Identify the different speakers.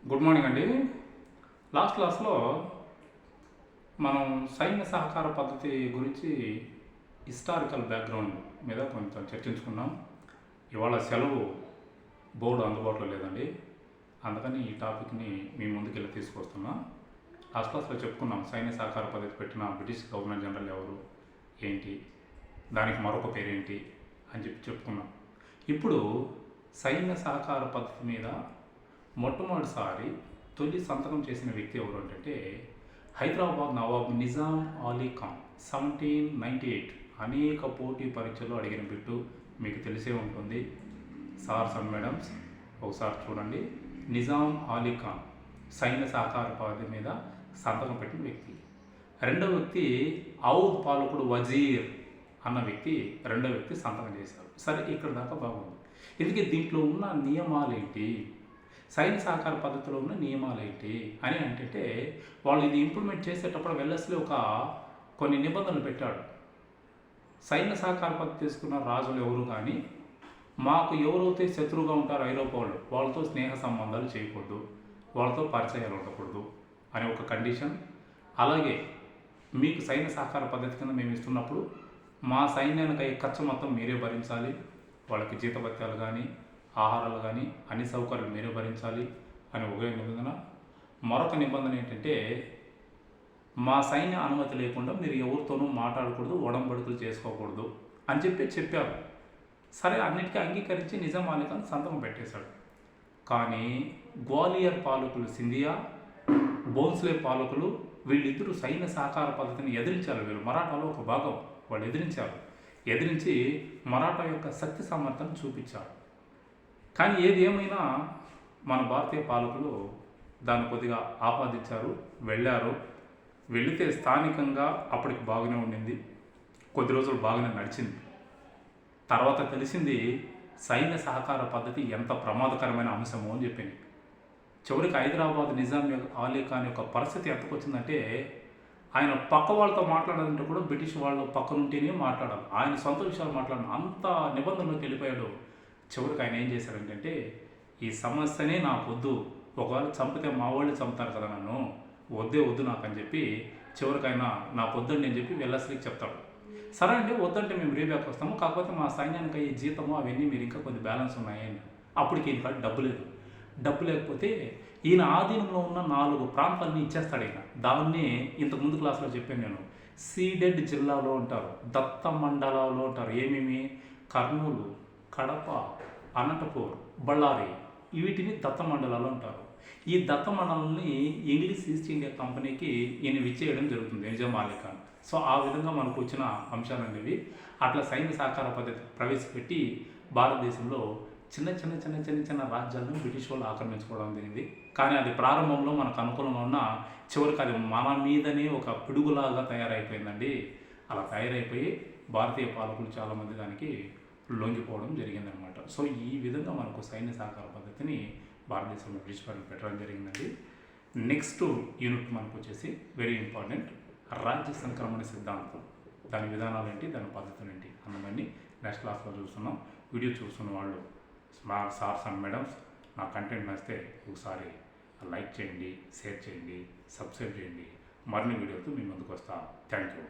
Speaker 1: Good morning అండి. Last క్లాస్లో మనం సైన్య సహకార పద్ధతి గురించి హిస్టారికల్ బ్యాక్గ్రౌండ్ మీద కొంచెం చర్చించుకున్నాం. ఇవాళ సెలవు బోర్డు అందుబాటులో లేదండి, అందుకని ఈ టాపిక్ని మీ ముందుకెళ్ళి తీసుకొస్తున్నా. లాస్ట్ క్లాస్లో చెప్పుకున్నాం సైన్య సహకార పద్ధతి పెట్టిన బ్రిటిష్ గవర్నర్ జనరల్ ఎవరు, ఏంటి, దానికి మరొక పేరేంటి అని చెప్పుకున్నాం. ఇప్పుడు సైన్య సహకార పద్ధతి మీద మొట్టమొదటిసారి తొలి సంతకం చేసిన వ్యక్తి ఎవరు అంటే హైదరాబాద్ నవాబ్ నిజాం అలీ ఖాన్ 1798. అనేక పోటీ పరీక్షలు అడిగిన బిట్టు మీకు తెలిసే ఉంటుంది సార్స్ అండ్ మేడమ్స్. ఒకసారి చూడండి. నిజాం అలీ ఖాన్ సైన్య సహకార పద్ధతి మీద సంతకం పెట్టిన వ్యక్తి. రెండవ వ్యక్తి ఔద్ పాలకుడు వజీర్ అన్న వ్యక్తి రెండవ వ్యక్తి సంతకం చేశారు. సరే, ఇక్కడ దాకా బాగుంది. ఎందుకంటే దీంట్లో ఉన్న నియమాలు ఏంటి, సైన్య సహకార పద్ధతిలో ఉన్న నియమాలు ఏంటి అని అంటే వాళ్ళు ఇది ఇంప్లిమెంట్ చేసేటప్పుడు వెల్లస్లీ కొన్ని నిబంధనలు పెట్టాడు. సైన్య సహకార పద్ధతి తీసుకున్న రాజులు ఎవరు కానీ మాకు ఎవరైతే శత్రువుగా ఉంటారో ఐరోపా వాళ్ళతో స్నేహ సంబంధాలు చేయకూడదు, వాళ్ళతో పరిచయాలు ఉండకూడదు అనే ఒక కండిషన్. అలాగే మీకు సైన్య సహకార పద్ధతి కింద మేము ఇస్తున్నప్పుడు మా సైన్యానికి అయ్యే ఖర్చు మొత్తం మీరే భరించాలి, వాళ్ళకి జీతభత్యాలు కానీ ఆహారాలు కానీ అన్ని సౌకర్యాలు మీరే భరించాలి అని ఒకే నిబంధన. మరొక నిబంధన ఏంటంటే మా సైన్య అనుమతి లేకుండా మీరు ఎవరితోనూ మాట్లాడకూడదు, ఒడంబడుకులు చేసుకోకూడదు అని చెప్పారు. సరే, అన్నిటికీ అంగీకరించి నిజాం అలీ ఖాన్ సంతకం పెట్టేశాడు. కానీ గ్వాలియర్ పాలకులు సింధియా, బోన్స్లే పాలకులు వీళ్ళిద్దరూ సైన్య సహకార పద్ధతిని ఎదిరించారు. వీళ్ళు మరాఠాలో ఒక భాగం, వాళ్ళు ఎదిరించి మరాఠా యొక్క శక్తి సామర్థ్యాన్ని చూపించారు. కానీ ఏది ఏమైనా మన భారతీయ పాలకులు దాన్ని కొద్దిగా ఆపాదించారు, వెళితే స్థానికంగా అప్పటికి బాగానే ఉండింది, కొద్ది రోజులు బాగానే నడిచింది. తర్వాత తెలిసింది సైన్య సహకార పద్ధతి ఎంత ప్రమాదకరమైన అంశమో అని చెప్పింది. చివరికి హైదరాబాద్ నిజాం అలీ ఖాన్ యొక్క పరిస్థితి ఎంతకొచ్చిందంటే ఆయన పక్క వాళ్ళతో మాట్లాడాలంటే కూడా బ్రిటిష్ వాళ్ళు పక్కనుంటేనే మాట్లాడాలి, ఆయన సొంత విషయాలు మాట్లాడాలి, అంత నిబంధనలోకి వెళ్ళిపోయాడు. చివరికి ఆయన ఏం చేశారంటే ఈ సమస్యనే నాకు వద్దు, ఒకవేళ చంపితే మా వాళ్ళు చంపుతారు కదా, నన్ను వద్దు నాకు అని చెప్పి చివరికి ఆయన నాకు వద్దండి అని చెప్పి వెల్లస్లీకి చెప్తాడు. సరే అండి, వద్దంటే మేము రీబ్యాక్ వస్తాము, కాకపోతే మా సైన్యానికి అయ్యే జీతము అవన్నీ మీరు ఇంకా కొద్ది బ్యాలెన్స్ ఉన్నాయని. అప్పటికి ఈయన డబ్బు లేకపోతే ఈయన ఆధీనంలో ఉన్న 4 ప్రాంతాలని ఇచ్చేస్తాడు. ఈయన దాన్ని ఇంతకుముందు క్లాస్లో చెప్పాను నేను. సీడెడ్ జిల్లాలో ఉంటారు, దత్త మండలాల్లో ఉంటారు. ఏమేమి? కర్నూలు, కడప, అనంతపూర్, బళ్ళారి, వీటిని దత్త మండలాలు ఉంటారు. ఈ దత్త మండలాన్ని ఇంగ్లీష్ ఈస్ట్ ఇండియా కంపెనీకి ఈయన విచ్చేయడం జరుగుతుంది నిజాం అలీ ఖాన్. సో ఆ విధంగా మనకు వచ్చిన అంశాలు అనేవి. అట్లా సైన్య సహకార పద్ధతి ప్రవేశపెట్టి భారతదేశంలో చిన్న రాజ్యాలను బ్రిటిష్ వాళ్ళు ఆక్రమించుకోవడం జరిగింది. కానీ అది ప్రారంభంలో మనకు అనుకూలంగా ఉన్న చివరికి అది మన మీదనే ఒక పిడుగులాగా తయారైపోయిందండి. అలా తయారైపోయి భారతీయ పాలకులు చాలామంది దానికి లొంగిపోవడం జరిగిందనమాట. సో ఈ విధంగా మనకు సైన్య సహకార పద్ధతిని భారతదేశంలో బ్రిటిష్ వాళ్ళు పెట్టడం జరిగిందండి. నెక్స్ట్ యూనిట్ మనకు వచ్చేసి వెరీ ఇంపార్టెంట్, రాజ్య సంక్రమణ సిద్ధాంతం. దాని విధానాలు ఏంటి, దాని పద్ధతులు ఏంటి అన్నదాన్ని నెక్స్ట్ క్లాస్లో చూస్తున్నాం. వీడియో చూస్తున్న వాళ్ళు సార్స్ అండ్ మేడమ్స్, నా కంటెంట్ నచ్చితే ఒకసారి లైక్ చేయండి, షేర్ చేయండి, సబ్స్క్రైబ్ చేయండి. మరిన్ని వీడియోతో మీ ముందుకు వస్తా. Thank you.